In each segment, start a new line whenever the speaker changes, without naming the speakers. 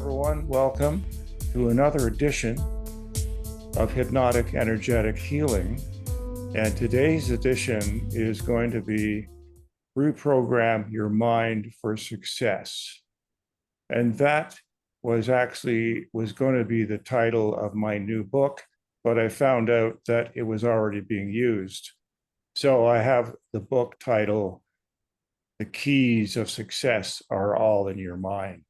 everyone. Welcome to another edition of Hypnotic Energetic Healing. And today's edition is going to be Reprogram Your Mind for Success. And that was going to be the title of my new book, but I found out that it was already being used. So I have the book title, The Keys of Success Are All in Your Mind,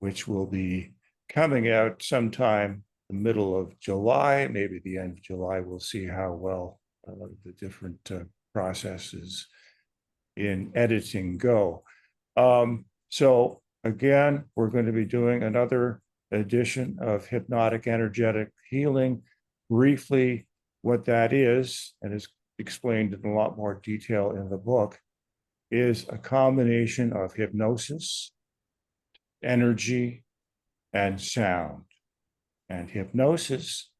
which will be coming out sometime the middle of July, maybe the end of July. We'll see how well the different processes in editing go. So again, we're going to be doing another edition of Hypnotic Energetic Healing. Briefly, what that is, and is explained in a lot more detail in the book, is a combination of hypnosis, energy, and sound. And hypnosis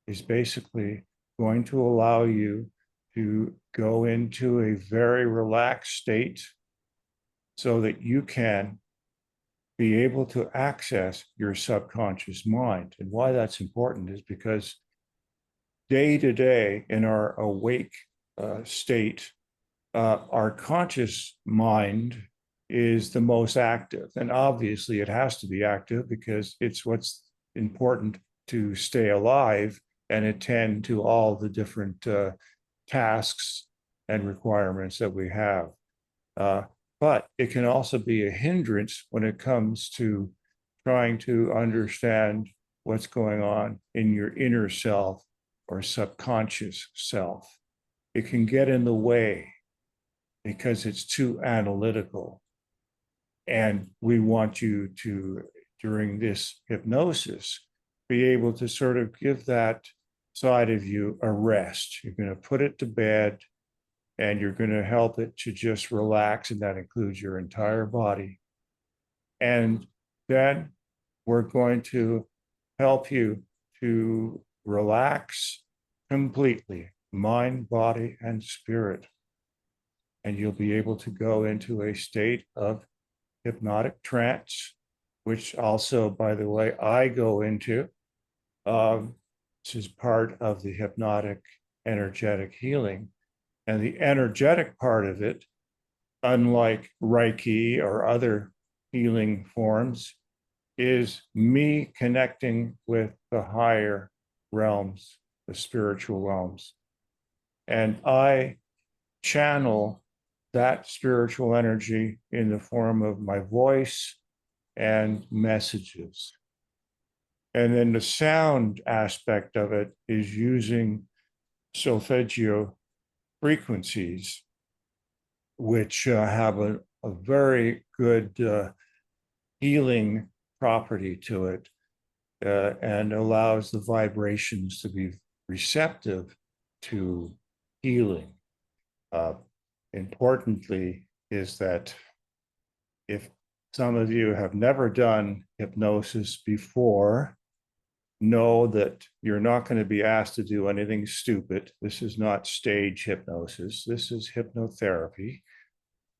is basically going to allow you to go into a very relaxed state so that you can be able to access your subconscious mind. And why that's important is because day to day in our awake state, our conscious mind is the most active. And obviously it has to be active because it's what's important to stay alive and attend to all the different tasks and requirements that we have. But it can also be a hindrance when it comes to trying to understand what's going on in your inner self or subconscious self. It can get in the way because it's too analytical. And we want you to, during this hypnosis, be able to sort of give that side of you a rest. You're going to put it to bed and you're going to help it to just relax, and that includes your entire body. And then we're going to help you to relax completely, mind, body, and spirit. And you'll be able to go into a state of hypnotic trance, which also, by the way, I go into. This is part of the hypnotic energetic healing. And the energetic part of it, unlike Reiki or other healing forms, is me connecting with the higher realms, the spiritual realms. And I channel that spiritual energy in the form of my voice and messages. And then the sound aspect of it is using solfeggio frequencies, which have a very good healing property to it and allows the vibrations to be receptive to healing. Importantly is that if some of you have never done hypnosis before, know that you're not going to be asked to do anything stupid. This is not stage hypnosis. This is hypnotherapy.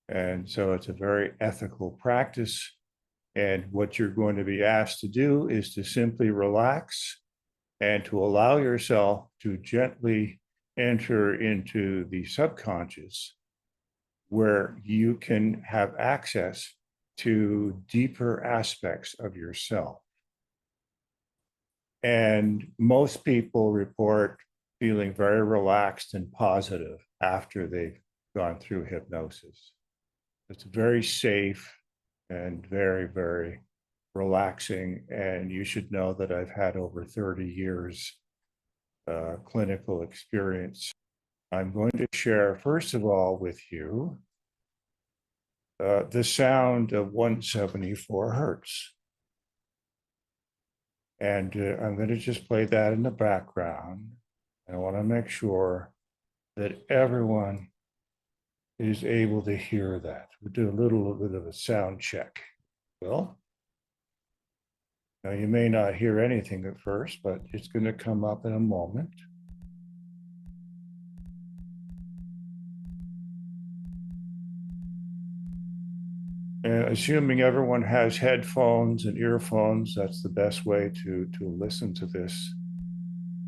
And so it's a very ethical practice. And what you're going to be asked to do is to simply relax and to allow yourself to gently enter into the subconscious, where you can have access to deeper aspects of yourself. And most people report feeling very relaxed and positive after they've gone through hypnosis. It's very safe and very, very relaxing. And you should know that I've had over 30 years clinical experience. I'm going to share, first of all, with you the sound of 174 hertz. And I'm going to just play that in the background. I want to make sure that everyone is able to hear that. We'll do a little bit of a sound check. Well, now you may not hear anything at first, but it's going to come up in a moment. And assuming everyone has headphones and earphones, that's the best way to listen to this,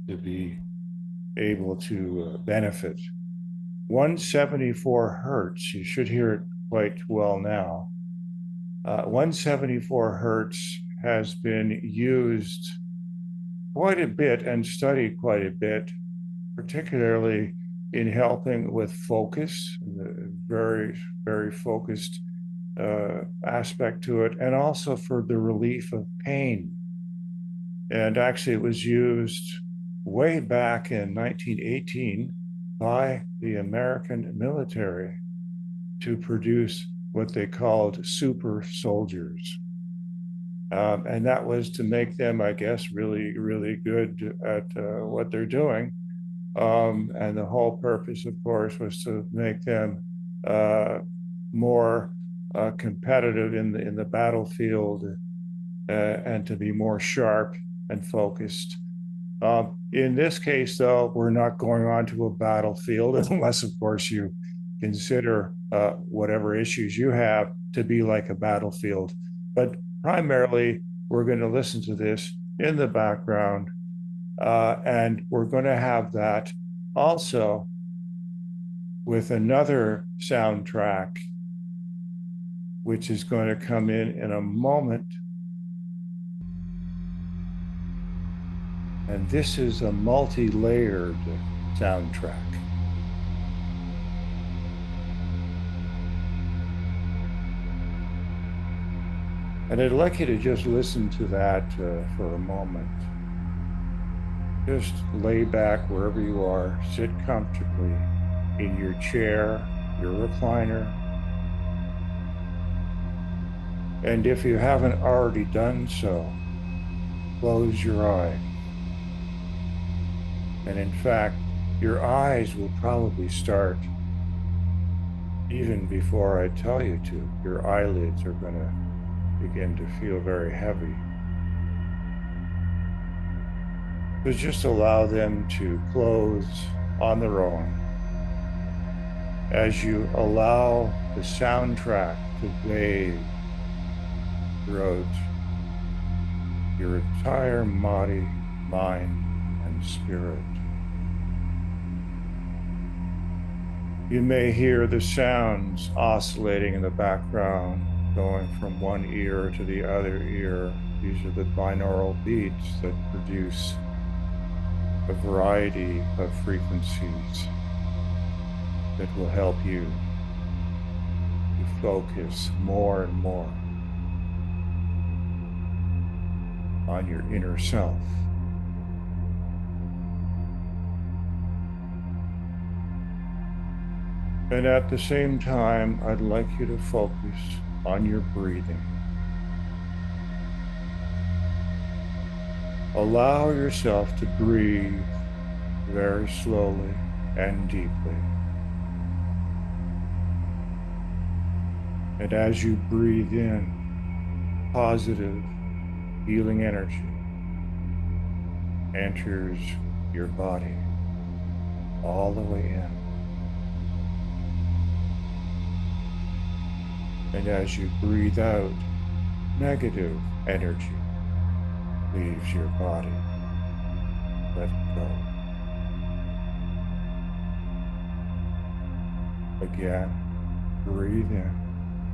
to be able to benefit. 174 hertz, you should hear it quite well now. 174 hertz has been used quite a bit and studied quite a bit, particularly in helping with focus, very, very focused aspect to it, and also for the relief of pain. And actually, it was used way back in 1918 by the American military to produce what they called super soldiers. And that was to make them, I guess, really, really good at what they're doing. And the whole purpose, of course, was to make them more competitive in the battlefield and to be more sharp and focused. In this case, though, we're not going on to a battlefield unless, of course, you consider whatever issues you have to be like a battlefield. But primarily, we're going to listen to this in the background, and we're going to have that also with another soundtrack, which is going to come in a moment. And this is a multi-layered soundtrack. And I'd like you to just listen to that for a moment. Just lay back wherever you are, sit comfortably in your chair, your recliner. And if you haven't already done so, close your eyes. And in fact, your eyes will probably start even before I tell you to. Your eyelids are going to begin to feel very heavy. So just allow them to close on their own as you allow the soundtrack to bathe throughout your entire body, mind, and spirit. You may hear the sounds oscillating in the background, going from one ear to the other ear. These are the binaural beats that produce a variety of frequencies that will help you to focus more and more on your inner self. And at the same time, I'd like you to focus on your breathing. Allow yourself to breathe very slowly and deeply. And as you breathe in, positive healing energy enters your body all the way in. And as you breathe out, negative energy leaves your body. Let it go. Again, breathe in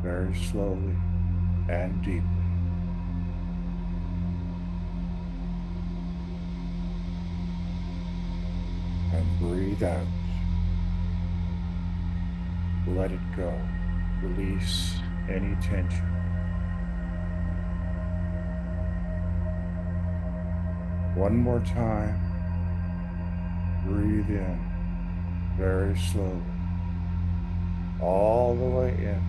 very slowly and deeply. And breathe out. Let it go. Release any tension. One more time. Breathe in very slowly, all the way in.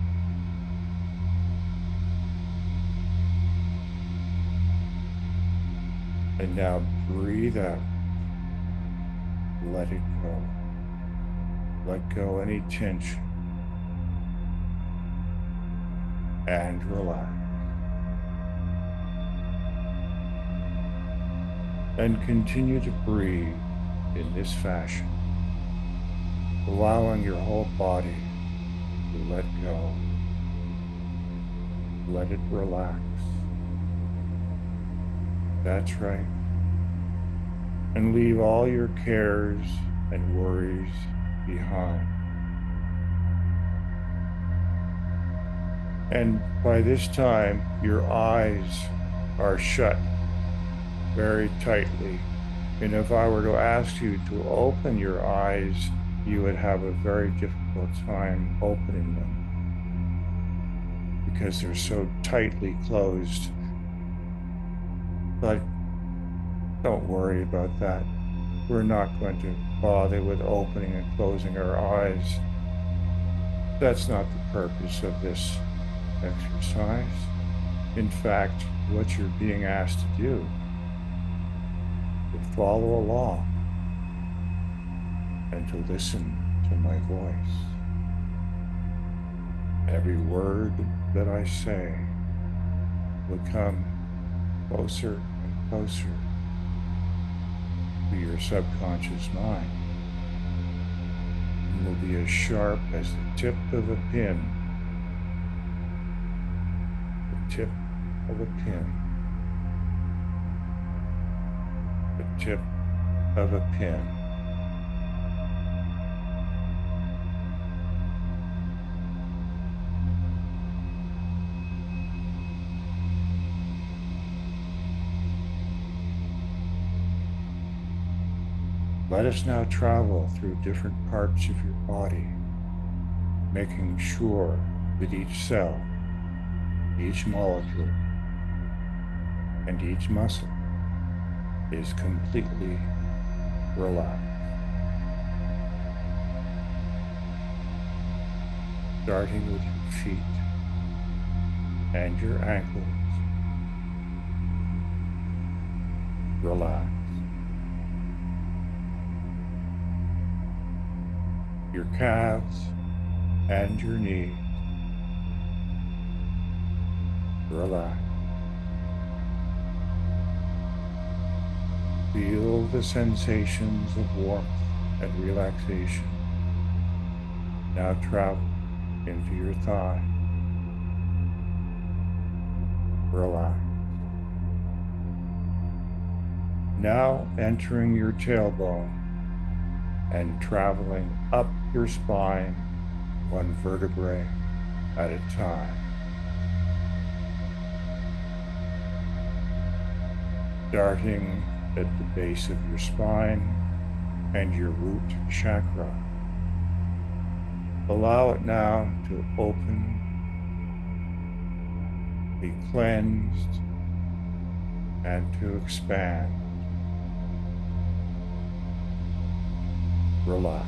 And now breathe out. Let it go. Let go any tension. And relax. And continue to breathe in this fashion, allowing your whole body to let go Let it relax. That's right. And leave all your cares and worries behind. And by this time, your eyes are shut very tightly. And if I were to ask you to open your eyes, you would have a very difficult time opening them because they're so tightly closed. But don't worry about that. We're not going to bother with opening and closing our eyes. That's not the purpose of this exercise. In fact, what you're being asked to do is follow along and to listen to my voice. Every word that I say will come closer and closer to your subconscious mind and will be as sharp as the tip of a pin. The tip of a pin. The tip of a pin. Let us now travel through different parts of your body, making sure that each cell, each molecule, and each muscle is completely relaxed. Starting with your feet and your ankles, relax. Your calves and your knees, relax. Feel the sensations of warmth and relaxation now travel into your thigh. Relax. Now entering your tailbone and traveling up your spine one vertebrae at a time. Starting at the base of your spine and your root chakra. Allow it now to open, be cleansed, and to expand. Relax.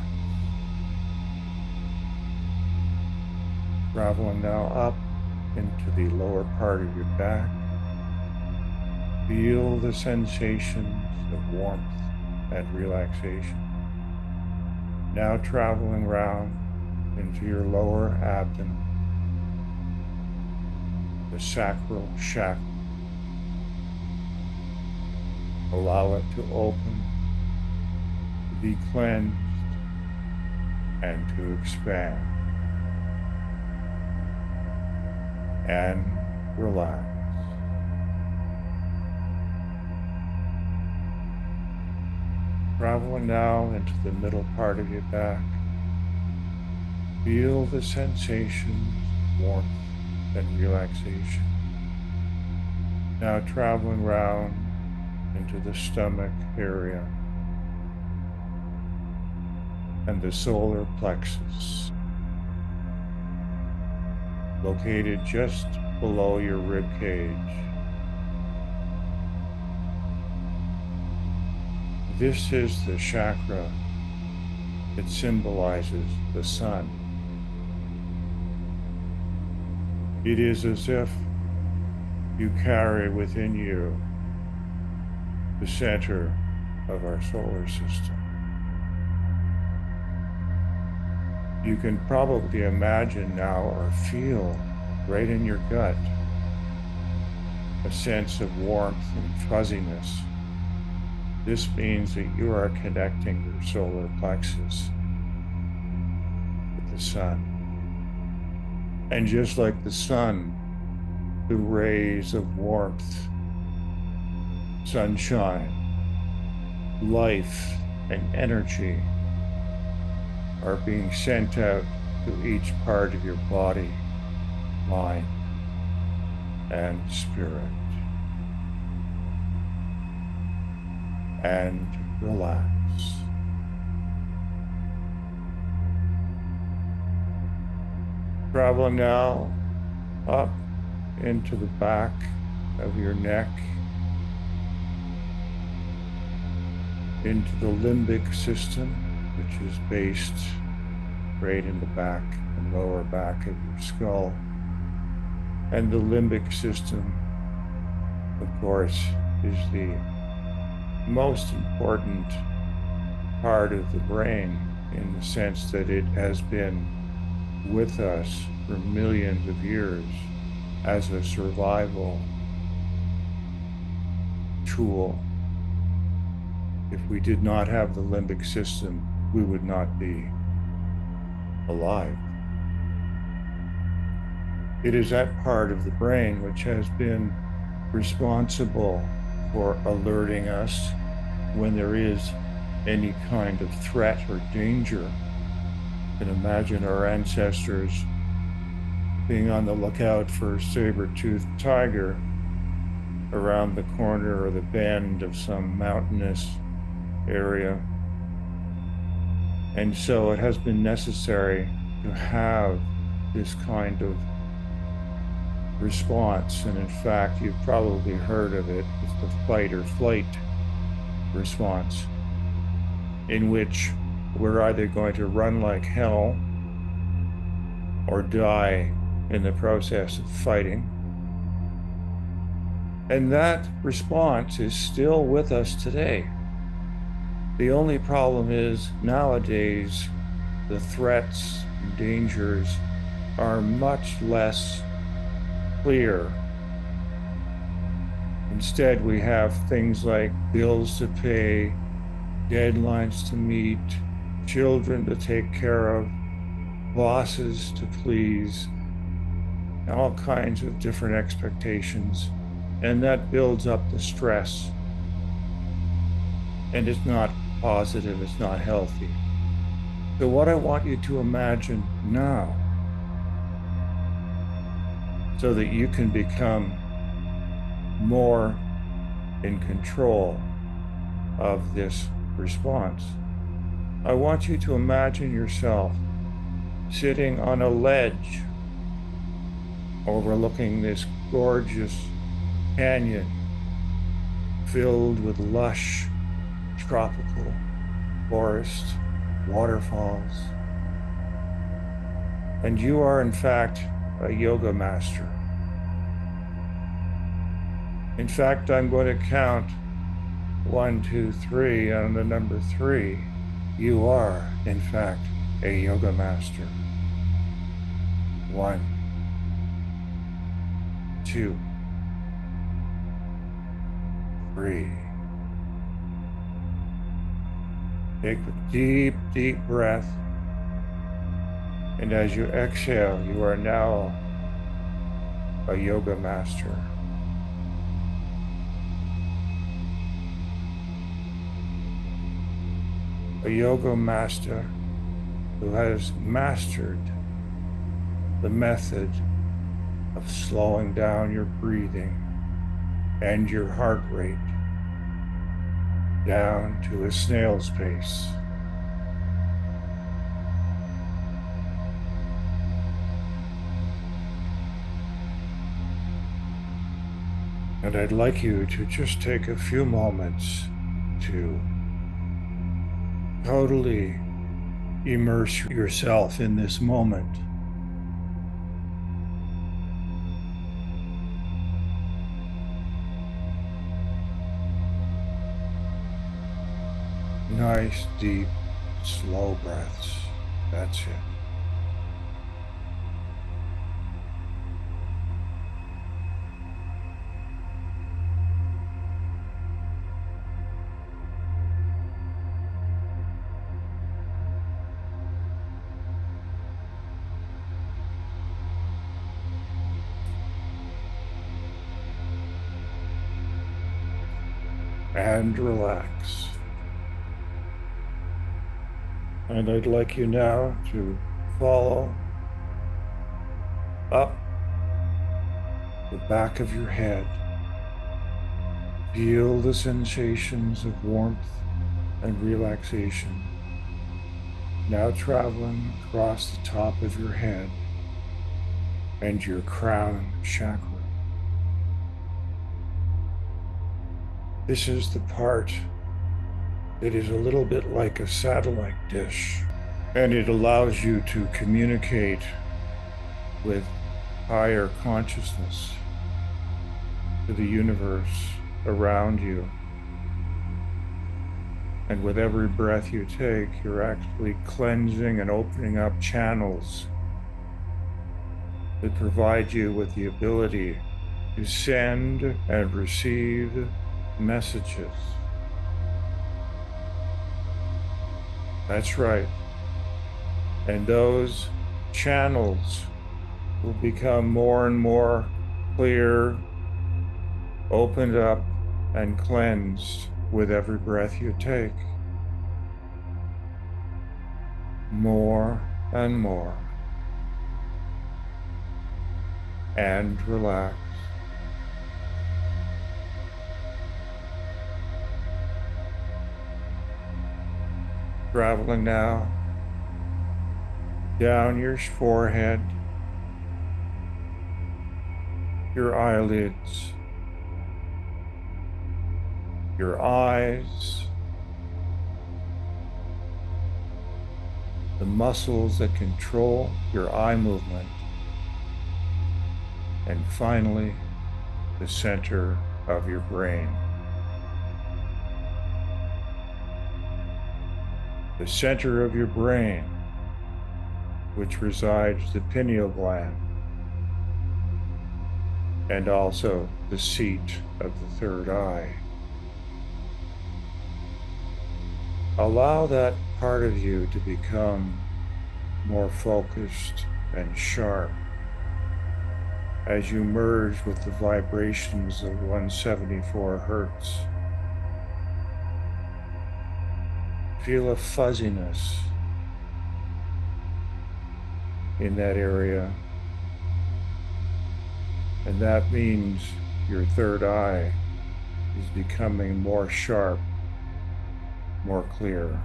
Traveling now up into the lower part of your back. Feel the sensations of warmth and relaxation. Now traveling round into your lower abdomen, the sacral chakra. Allow it to open, to be cleansed, and to expand. And relax. Traveling now into the middle part of your back. Feel the sensations, warmth, and relaxation. Now traveling round into the stomach area and the solar plexus, located just below your rib cage. This is the chakra that symbolizes the sun. It is as if you carry within you the center of our solar system. You can probably imagine now or feel right in your gut a sense of warmth and fuzziness. This means that you are connecting your solar plexus with the sun. And just like the sun the rays of warmth, sunshine, life, and energy are being sent out to each part of your body, mind, and spirit. And relax. Traveling now up into the back of your neck, into the limbic system, which is based right in the back and lower back of your skull. And the limbic system, of course, is the most important part of the brain in the sense that it has been with us for millions of years as a survival tool. If we did not have the limbic system, we would not be alive. It is that part of the brain which has been responsible for alerting us when there is any kind of threat or danger. You can imagine our ancestors being on the lookout for a saber-toothed tiger around the corner or the bend of some mountainous area. And so it has been necessary to have this kind of response. And in fact, you've probably heard of it. It's the fight or flight response, in which we're either going to run like hell or die in the process of fighting. And that response is still with us today. The only problem is nowadays, the threats and dangers are much less clear. Instead, we have things like bills to pay, deadlines to meet, children to take care of, bosses to please, all kinds of different expectations. And that builds up the stress. And it's not positive, it's not healthy. So what I want you to imagine now, so that you can become more in control of this response, I want you to imagine yourself sitting on a ledge overlooking this gorgeous canyon filled with lush tropical forest, waterfalls. And you are, in fact, a yoga master. In fact, I'm going to count 1, 2, 3. On the number 3, you are, in fact, a yoga master. 1, 2, 3. Take a deep, deep breath. And as you exhale, you are now a yoga master. A yoga master who has mastered the method of slowing down your breathing and your heart rate down to a snail's pace. And I'd like you to just take a few moments to totally immerse yourself in this moment. Nice, deep, slow breaths. That's it. and relax. And I'd like you now to follow up the back of your head. Feel the sensations of warmth and relaxation now traveling across the top of your head and your crown chakra. This is the part that is a little bit like a satellite dish, and it allows you to communicate with higher consciousness, to the universe around you. And with every breath you take, you're actually cleansing and opening up channels that provide you with the ability to send and receive messages. That's right. And those channels will become more and more clear, opened up, and cleansed with every breath you take. More and more. And relax. Traveling now down your forehead, your eyelids, your eyes, the muscles that control your eye movement, and finally, the center of your brain. The center of your brain, which resides the pineal gland, and also the seat of the third eye. Allow that part of you to become more focused and sharp as you merge with the vibrations of 174 hertz. Feel a fuzziness in that area, and that means your third eye is becoming more sharp, more clear.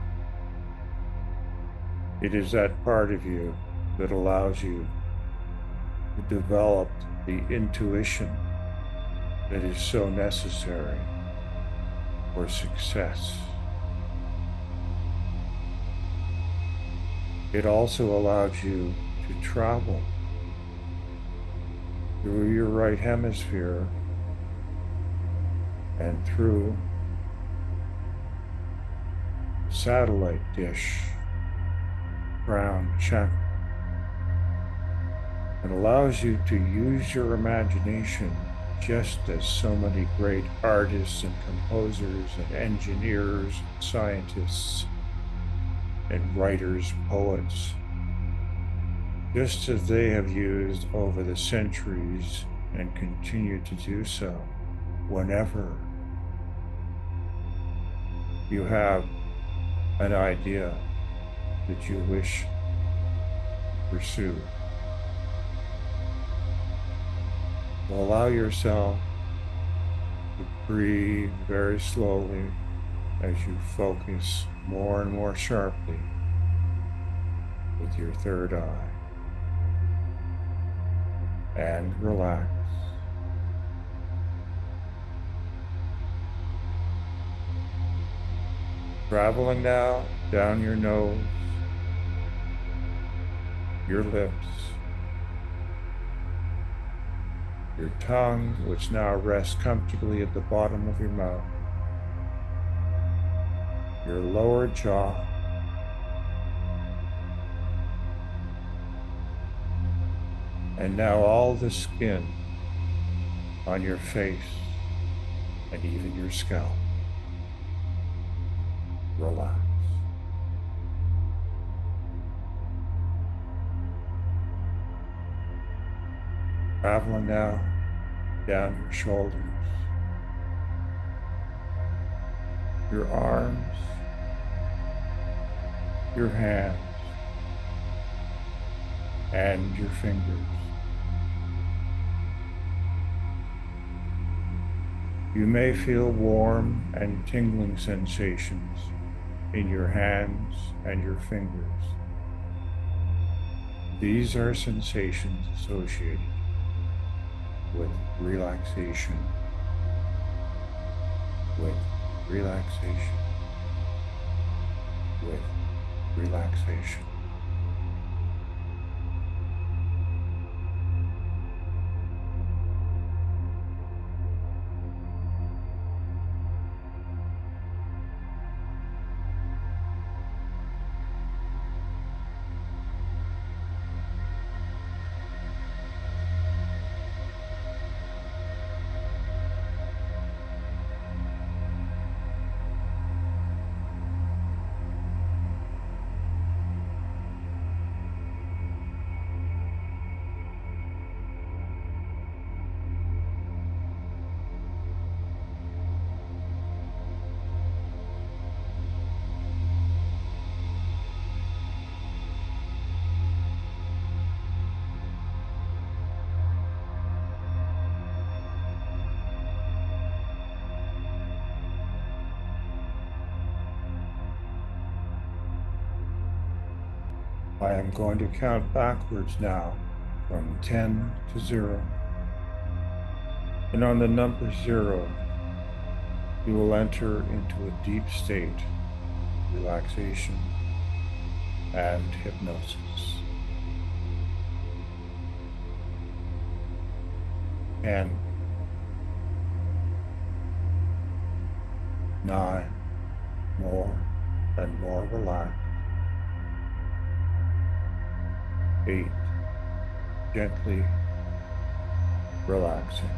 It is that part of you that allows you to develop the intuition that is so necessary for success. It also allows you to travel through your right hemisphere and through the satellite dish, crown chakra. It allows you to use your imagination just as so many great artists and composers and engineers, and scientists, and writers, poets, just as they have used over the centuries and continue to do so whenever you have an idea that you wish to pursue. Allow yourself to breathe very slowly as you focus more and more sharply with your third eye. And relax. Traveling now down your nose, your lips, your tongue, which now rests comfortably at the bottom of your mouth, your lower jaw, and now all the skin on your face and even your scalp. Relax. Traveling now down your shoulders, your arms, your hands, and your fingers. You may feel warm and tingling sensations in your hands and your fingers. These are sensations associated with relaxation, with relaxation, with relaxation. I am going to count backwards now from 10 to 0. And on the number 0, you will enter into a deep state of relaxation and hypnosis. 10, 9, more and more relaxed. 8, gently relaxing.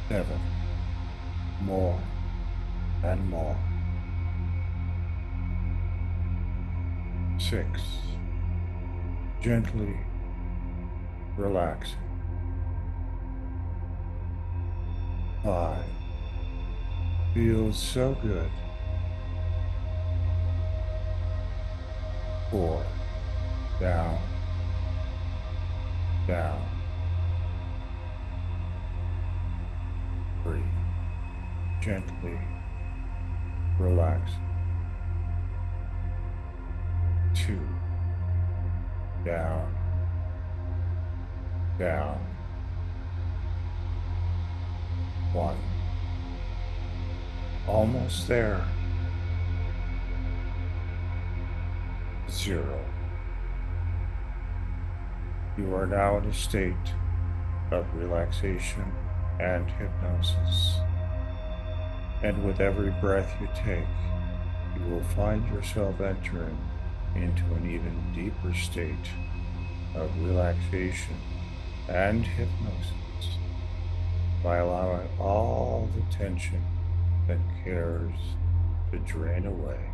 7, more and more. 6, gently relaxing. 5, feels so good. 4, down, down. 3, gently relaxing. 2, down, down. 1, almost there. 0. You are now in a state of relaxation and hypnosis. And with every breath you take, you will find yourself entering into an even deeper state of relaxation and hypnosis by allowing all the tension and cares to drain away.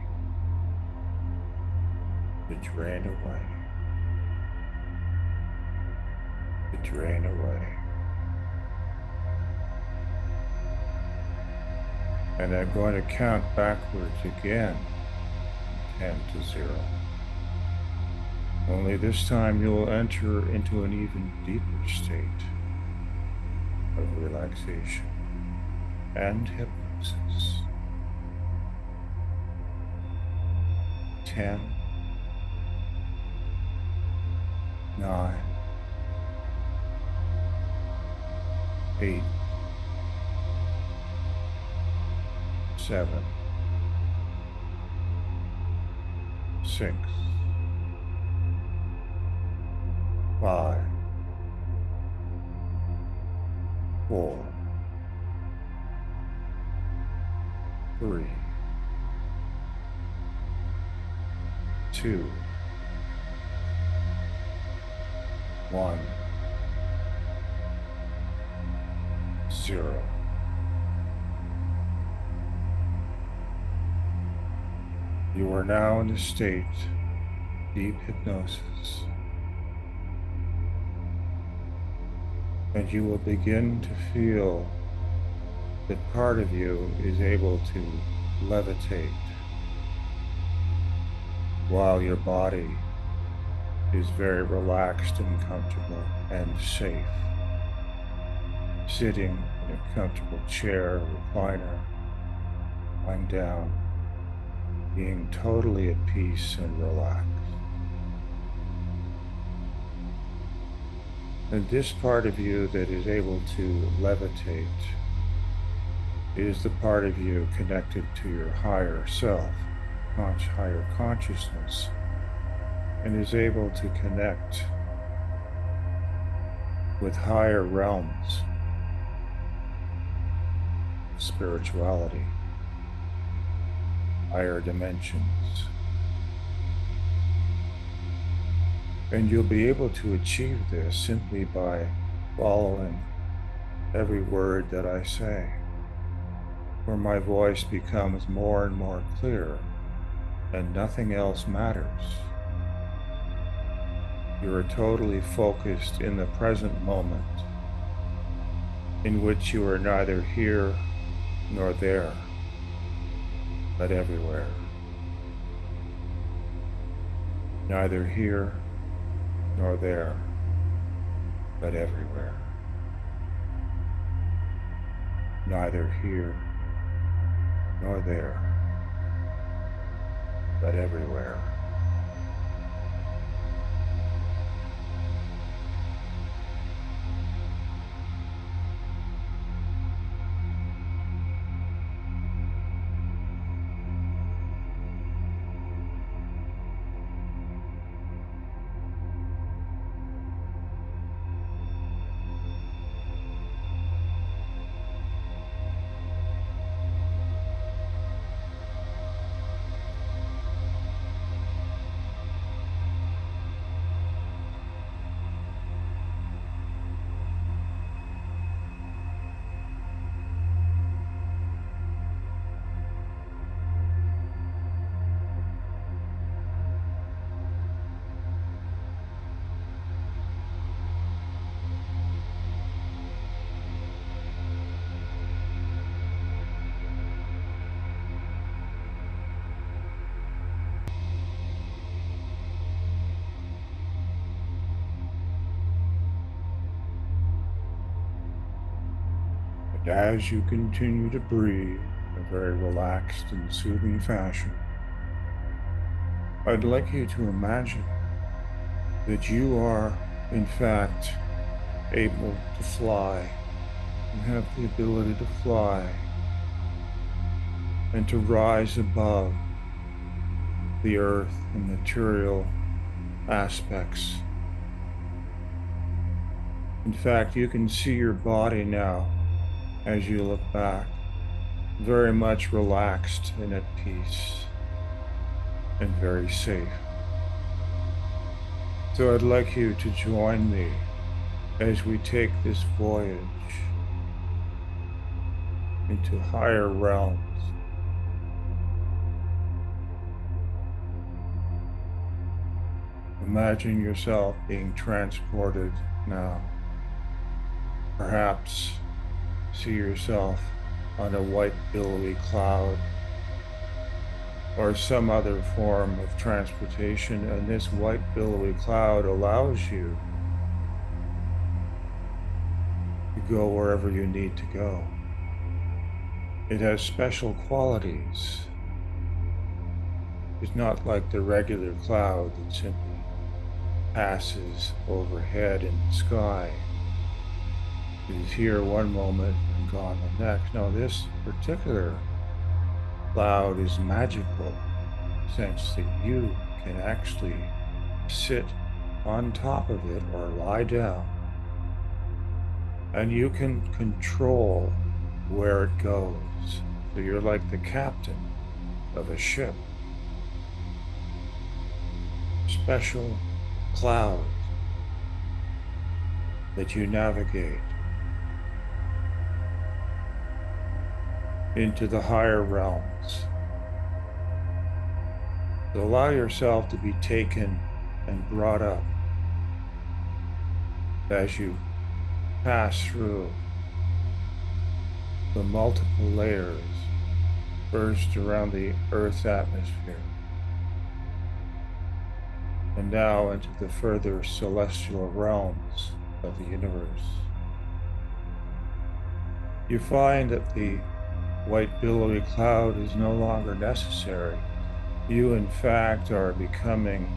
To drain away, to drain away. And I'm going to count backwards again, 10 to 0. Only this time you will enter into an even deeper state of relaxation and hypnosis. 10, 9, 8, 7, 6, 5, 4, 3, 2, 1, 0. You are now in a state of deep hypnosis, and you will begin to feel that part of you is able to levitate while your body is very relaxed and comfortable and safe, sitting in a comfortable chair, recliner, lying down, being totally at peace and relaxed. And this part of you that is able to levitate is the part of you connected to your higher self, higher consciousness, and is able to connect with higher realms of spirituality, higher dimensions. And you'll be able to achieve this simply by following every word that I say, where my voice becomes more and more clear and nothing else matters. You are totally focused in the present moment, in which you are neither here nor there, but everywhere. Neither here nor there, but everywhere. Neither here nor there, but everywhere. And as you continue to breathe in a very relaxed and soothing fashion, I'd like you to imagine that you are, in fact, able to fly. You have the ability to fly and to rise above the earth and material aspects. In fact, you can see your body now as you look back, very much relaxed and at peace and very safe. So I'd like you to join me as we take this voyage into higher realms. Imagine yourself being transported now. Perhaps see yourself on a white billowy cloud or some other form of transportation, and this white billowy cloud allows you to go wherever you need to go. It has special qualities. It's not like the regular cloud that simply passes overhead in the sky. It is here one moment and gone the next. No, this particular cloud is magical in the sense that you can actually sit on top of it or lie down, and you can control where it goes. So you're like the captain of a ship. Special cloud that you navigate into the higher realms. So allow yourself to be taken and brought up as you pass through the multiple layers, first around the Earth's atmosphere, and now into the further celestial realms of the universe. You find that the white billowy cloud is no longer necessary. You, in fact, are becoming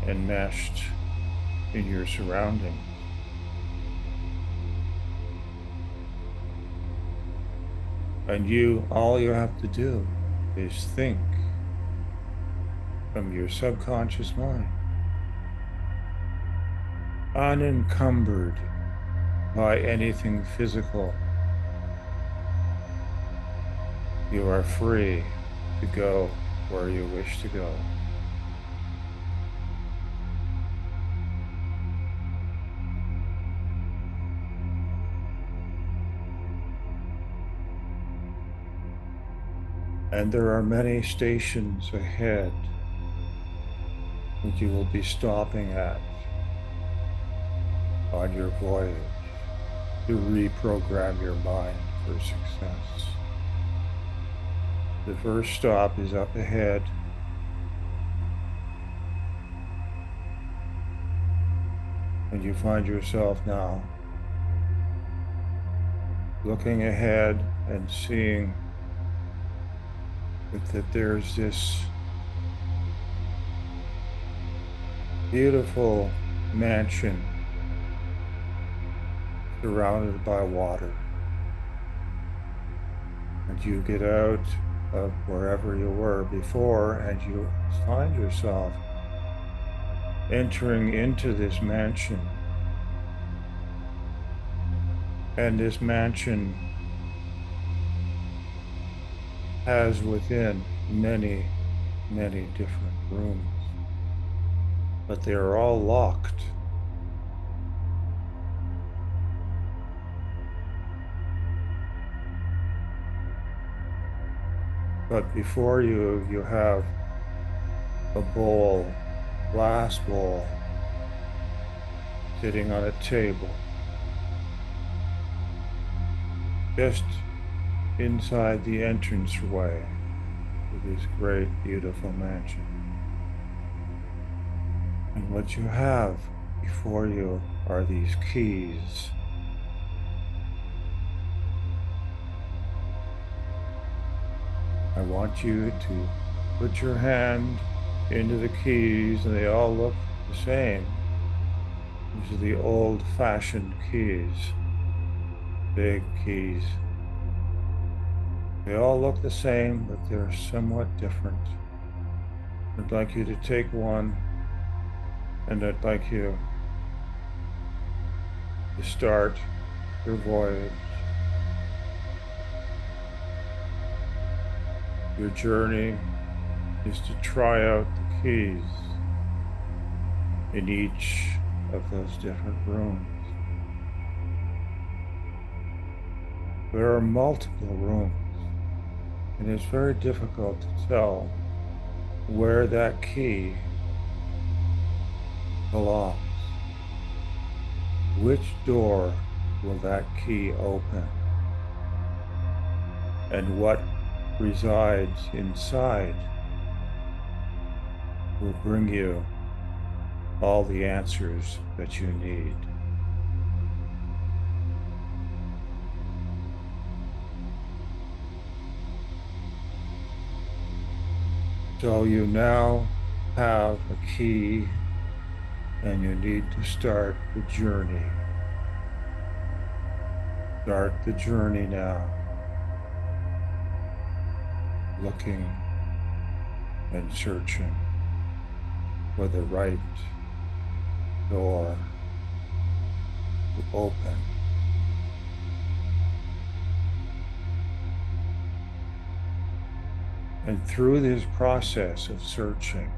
enmeshed in your surroundings. And all you have to do is think from your subconscious mind, unencumbered by anything physical. You are free to go where you wish to go. And there are many stations ahead that you will be stopping at on your voyage to reprogram your mind for success. The first stop is up ahead. And you find yourself now looking ahead and seeing that there's this beautiful mansion surrounded by water. And you get out of wherever you were before, and you find yourself entering into this mansion. And this mansion has within many, many different rooms, but they are all locked. But before you, you have a bowl, glass bowl, sitting on a table, just inside the entranceway to this great, beautiful mansion. And what you have before you are these keys. I want you to put your hand into the keys, and they all look the same. These are the old-fashioned keys, big keys. They all look the same, but they're somewhat different. I'd like you to take one, and I'd like you to start your voyage. Your journey is to try out the keys in each of those different rooms. There are multiple rooms, and it's very difficult to tell where that key belongs. Which door will that key open? And what resides inside will bring you all the answers that you need. So you now have a key, and you need to start the journey. Start the journey now. Looking and searching for the right door to open. And through this process of searching,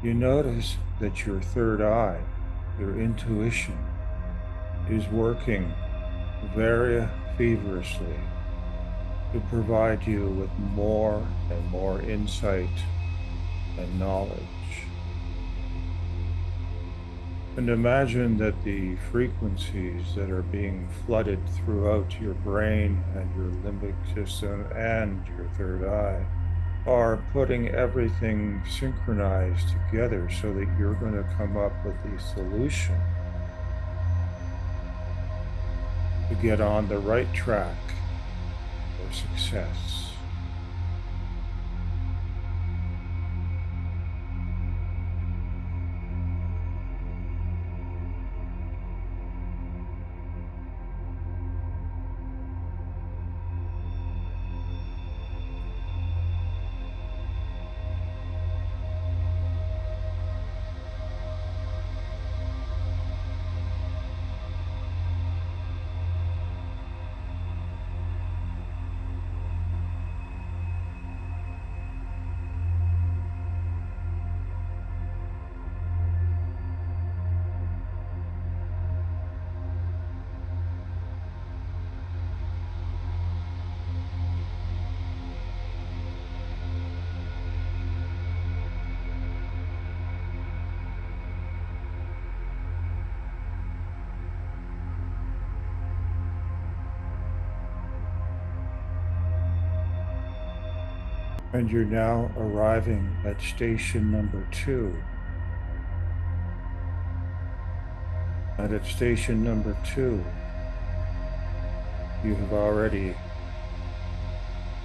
you notice that your third eye, your intuition, is working very feverishly to provide you with more and more insight and knowledge. And imagine that the frequencies that are being flooded throughout your brain and your limbic system and your third eye are putting everything synchronized together so that you're going to come up with the solution to get on the right track for success. And you're now arriving at station number 2. And at station number 2, you have already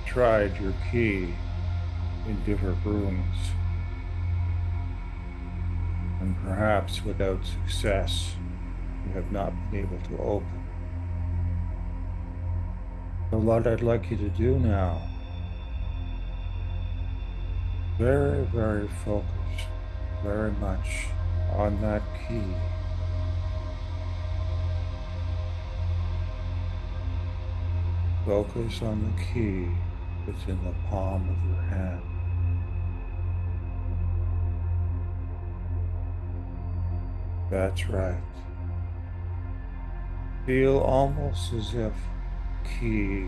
tried your key in different rooms, and perhaps without success, you have not been able to open. So what I'd like you to do now, very, very focus, very much on that key. Focus on the key that's in the palm of your hand. That's right. Feel almost as if key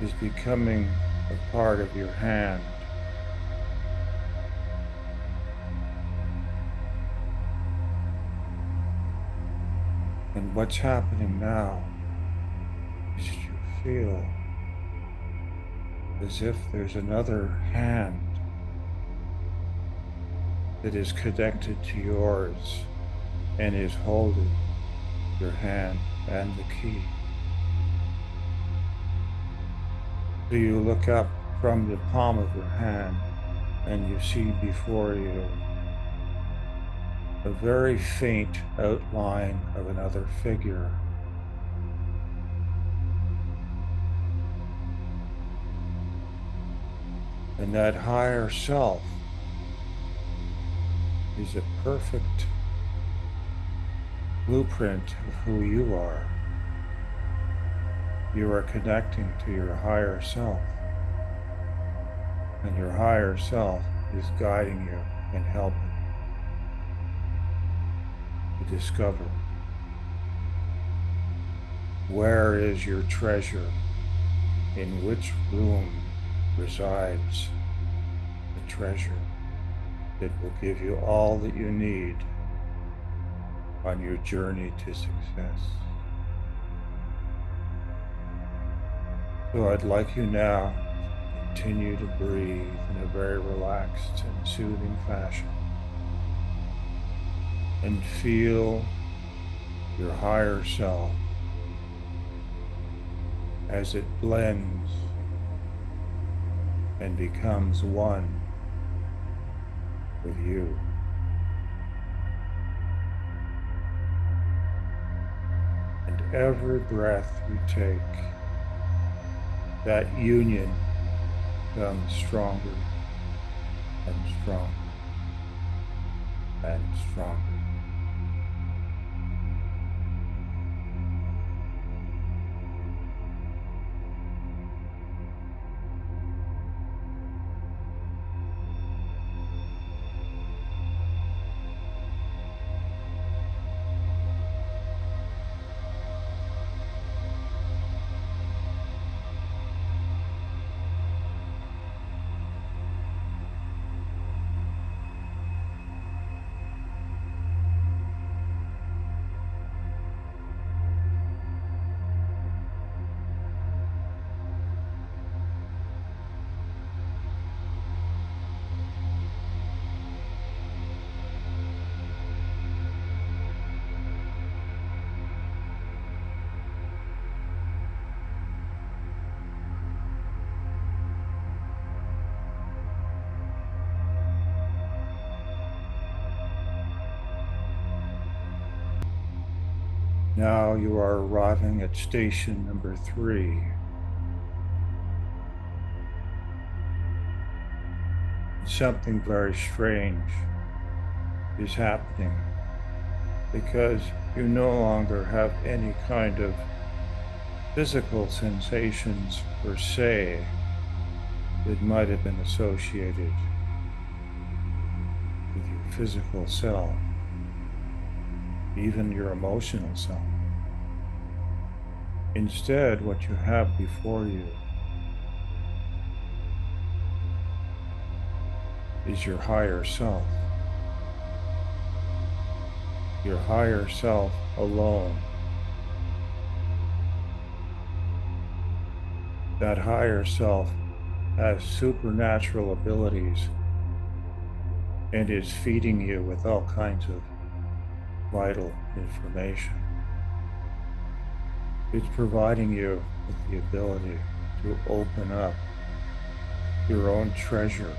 is becoming a part of your hand. And what's happening now is you feel as if there's another hand that is connected to yours and is holding your hand and the key. So you look up from the palm of your hand and you see before you a very faint outline of another figure. And that higher self is a perfect blueprint of who you are. You are connecting to your higher self, and your higher self is guiding you and helping to discover where is your treasure, in which room resides the treasure that will give you all that you need on your journey to success. So I'd like you now to continue to breathe in a very relaxed and soothing fashion and feel your higher self as it blends and becomes one with you. And every breath you take, that union becomes stronger and stronger and stronger. Now you are arriving at station number 3. Something very strange is happening because you no longer have any kind of physical sensations per se that might have been associated with your physical self, even your emotional self. Instead, what you have before you is your higher self. Your higher self alone. That higher self has supernatural abilities and is feeding you with all kinds of vital information. It's providing you with the ability to open up your own treasure.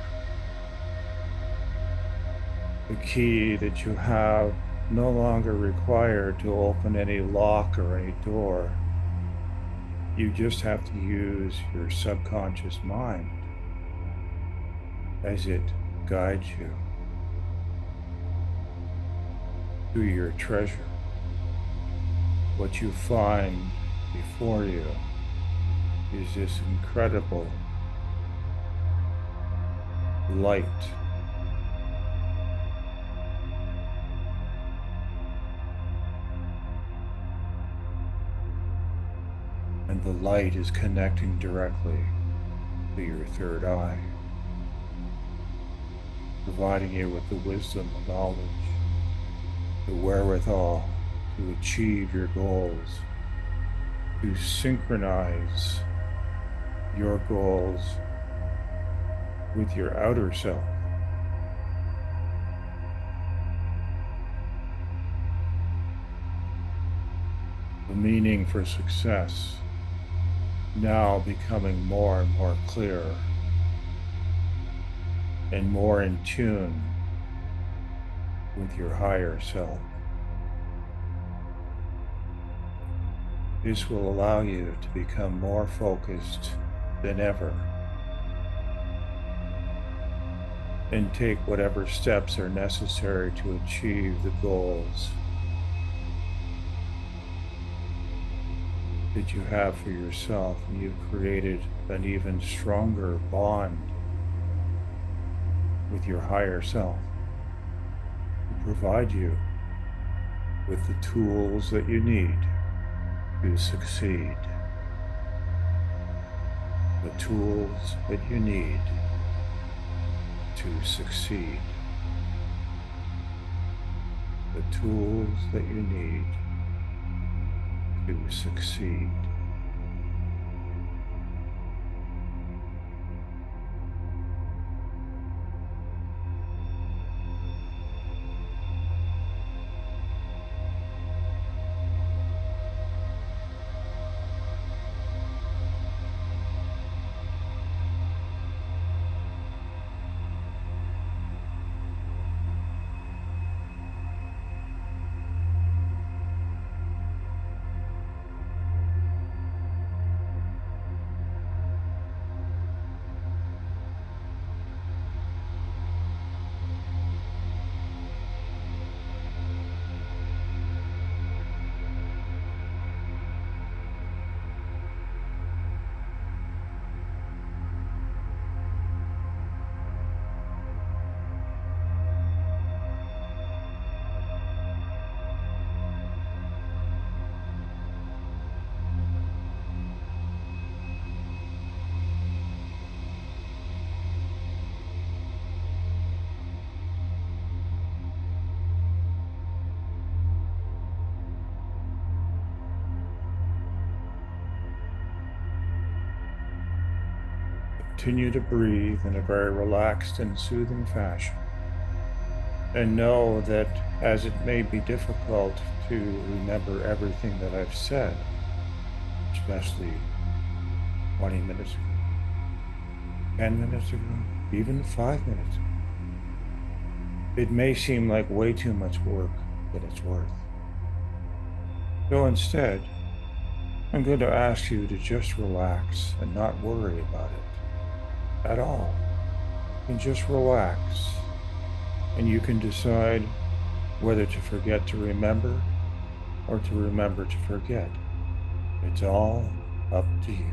The key that you have no longer required to open any lock or any door. You just have to use your subconscious mind as it guides you to your treasure. What you find before you is this incredible light. And the light is connecting directly to your third eye, providing you with the wisdom, the knowledge, the wherewithal to achieve your goals, to synchronize your goals with your outer self. The meaning for success now becoming more and more clear and more in tune with your higher self. This will allow you to become more focused than ever and take whatever steps are necessary to achieve the goals that you have for yourself. And you've created an even stronger bond with your higher self to provide you with the tools that you need to succeed. The tools that you need to succeed. The tools that you need to succeed. Continue to breathe in a very relaxed and soothing fashion. And know that as it may be difficult to remember everything that I've said, especially 20 minutes ago, 10 minutes ago, even 5 minutes ago, it may seem like way too much work that it's worth. So instead, I'm going to ask you to just relax and not worry about it at all. And just relax, and you can decide whether to forget to remember or to remember to forget. It's all up to you.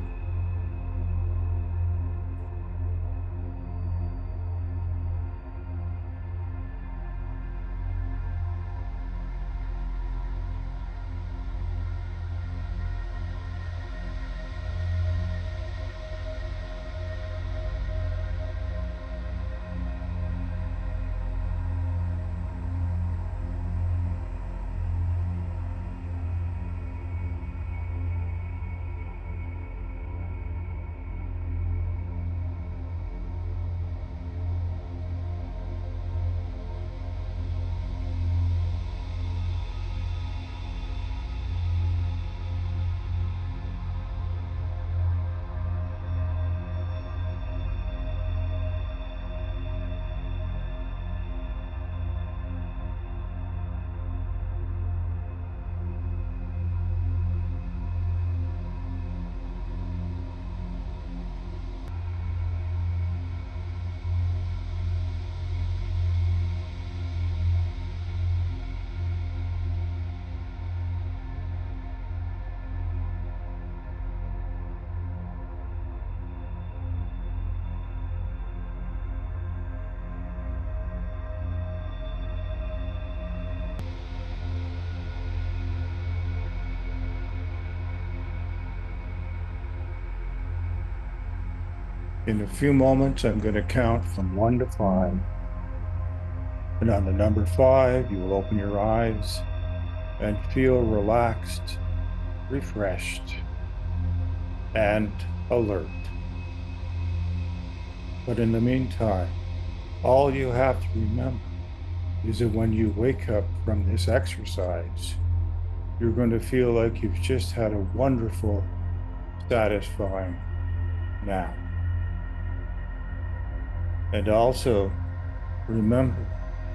In a few moments, I'm going to count from 1 to 5. And on the number 5, you will open your eyes and feel relaxed, refreshed, and alert. But in the meantime, all you have to remember is that when you wake up from this exercise, you're going to feel like you've just had a wonderful, satisfying nap. And also remember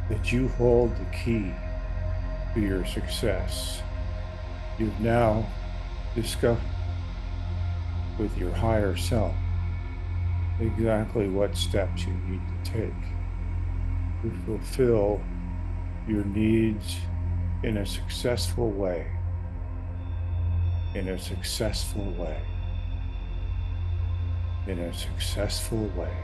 that you hold the key to your success. You've now discovered with your higher self exactly what steps you need to take to fulfill your needs in a successful way. In a successful way. In a successful way.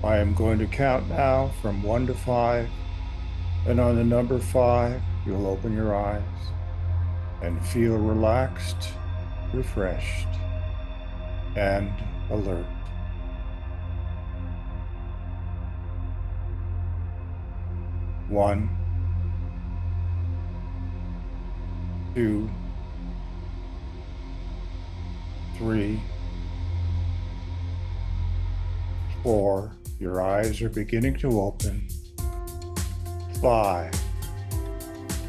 I am going to count now from 1 to 5, and on the number 5, you'll open your eyes and feel relaxed, refreshed, and alert. 1, 2, 3, 4. Your eyes are beginning to open. 5.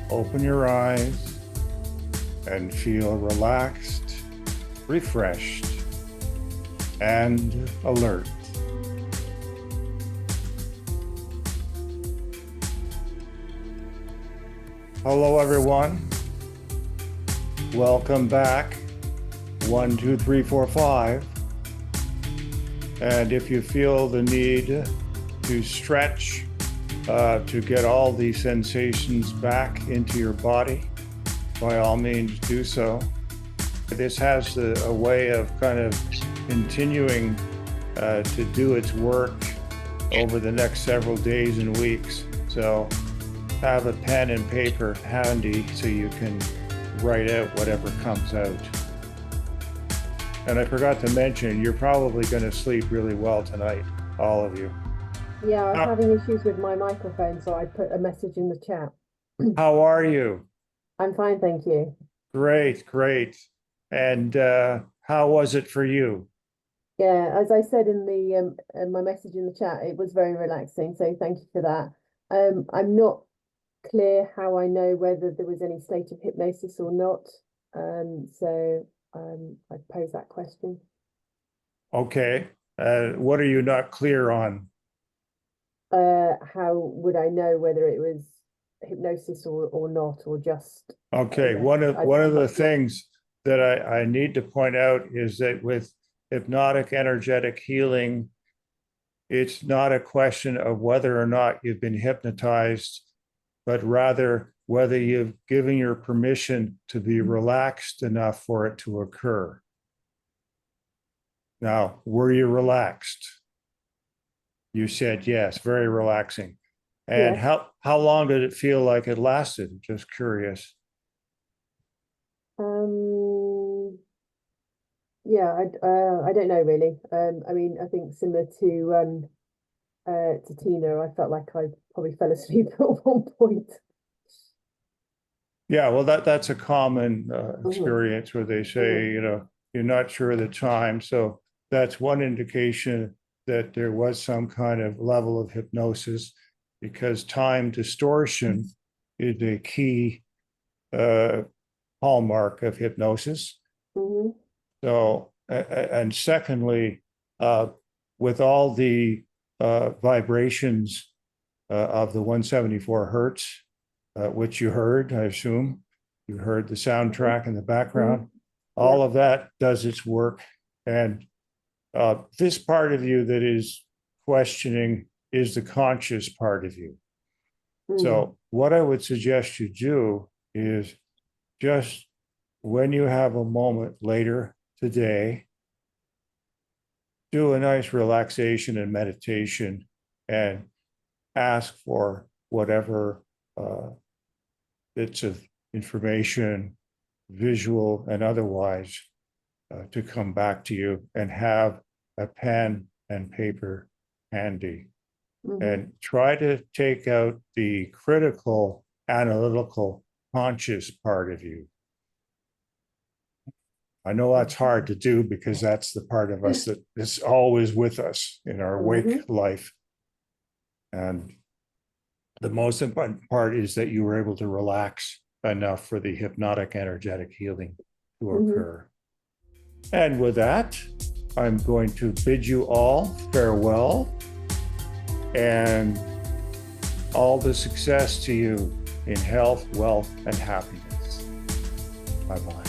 Open your eyes and feel relaxed, refreshed, and alert. Hello, everyone. Welcome back. 1, 2, 3, 4, 5. And if you feel the need to stretch to get all these sensations back into your body, by all means do so. This has a way of kind of continuing to do its work over the next several days and weeks. So have a pen and paper handy so you can write out whatever comes out. And I forgot to mention, you're probably going to sleep really well tonight, all of you.
Yeah, I was having issues with my microphone, so I put a message in the chat.
How are you?
I'm fine, thank you.
Great, great. And how was it for you?
Yeah, as I said in the in my message in the chat, it was very relaxing, so thank you for that. I'm not clear how I know whether there was any state of hypnosis or not. I pose that question.
Okay. What are you not clear on?
How would I know whether it was hypnosis or not, or just
Okay,
yeah,
one of the things that I need to point out is that with hypnotic energetic healing, it's not a question of whether or not you've been hypnotized, but rather whether you've given your permission to be relaxed enough for it to occur. Now, were you relaxed? You said yes, very relaxing. And
Yes.
how long did it feel like it lasted? Just curious.
Yeah, I don't know really. I mean, I think similar to Tina, I felt like I probably fell asleep at one point.
Yeah, well, that's a common
Mhm,
experience where they
mhm,
say, you're not sure of the time. So that's one indication that there was some kind of level of hypnosis, because time distortion is a key uh, hallmark of hypnosis.
mhm,
So, and secondly, uh, with all the vibrations of the 174 hertz, which you heard, I assume, you heard the
mhm,
soundtrack in the
mhm.
background,
Yeah.
all of that does its work. And this part of you that is questioning is the conscious part of you.
Mm,
So, what I would suggest you do is just when you have a moment later today, do a nice relaxation and meditation and ask for whatever bits of information, visual and otherwise, to come back to you, and have a pen and paper handy.
mhm,
And try to take out the critical, analytical, conscious part of you. I know that's hard to do because that's the part of us that is always with us in our wake
mhm,
life. And the most important part is that you were able to relax enough for the hypnotic energetic healing to
mhm.
occur. And with that, I'm going to bid you all farewell and all the success to you in health, wealth, and happiness. Bye bye.